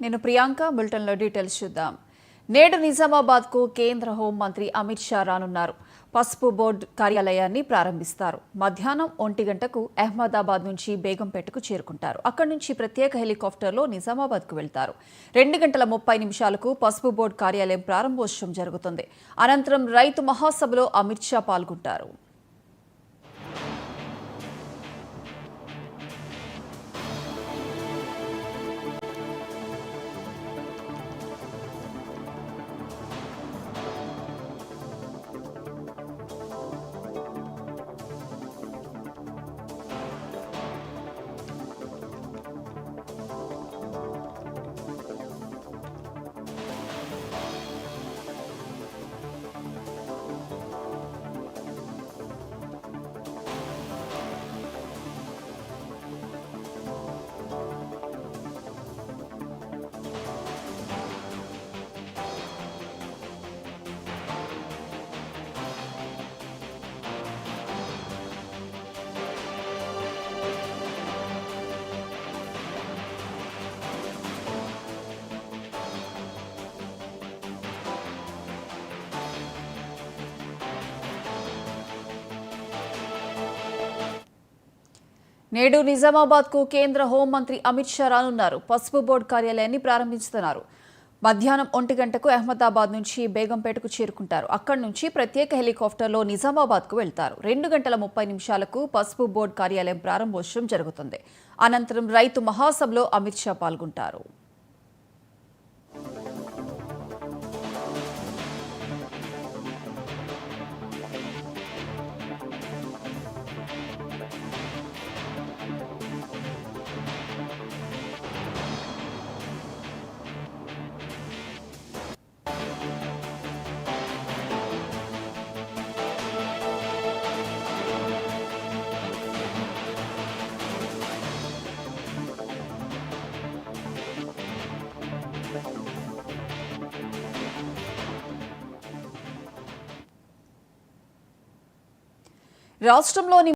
నేను ప్రియాంక బులెటిన్లో డీటెయిల్స్ చూద్దాం. నేడు నిజామాబాద్కు కేంద్ర హోంమంత్రి అమిత్ షా రానున్నారు. పసుపు బోర్డు కార్యాలయాన్ని ప్రారంభిస్తారు. మధ్యాహ్నం 1 గంటకు అహ్మదాబాద్ నుంచి బేగంపేటకు చేరుకుంటారు. అక్కడి నుంచి ప్రత్యేక హెలికాప్టర్లో నిజామాబాద్కు వెళ్తారు. 2:30 పసుపు బోర్డు కార్యాలయం ప్రారంభోత్సవం జరుగుతుంది. అనంతరం రైతు మహాసభలో అమిత్ షా పాల్గొంటారు. నేడు నిజామాబాద్కు కేంద్ర హోంమంత్రి అమిత్ షా రానున్నారు. పసుపు బోర్డు కార్యాలయాన్ని ప్రారంభిస్తున్నారు. మధ్యాహ్నం 1 గంటకు అహ్మదాబాద్ నుంచి బేగంపేటకు చేరుకుంటారు. అక్కడి నుంచి ప్రత్యేక హెలికాప్టర్లో నిజామాబాద్కు వెళ్తారు. 2:30 పసుపు బోర్డు కార్యాలయం ప్రారంభోత్సవం జరుగుతుంది. అనంతరం రైతు మహాసభలో అమిత్ షా పాల్గొంటారు. రాష్ట్రంలోని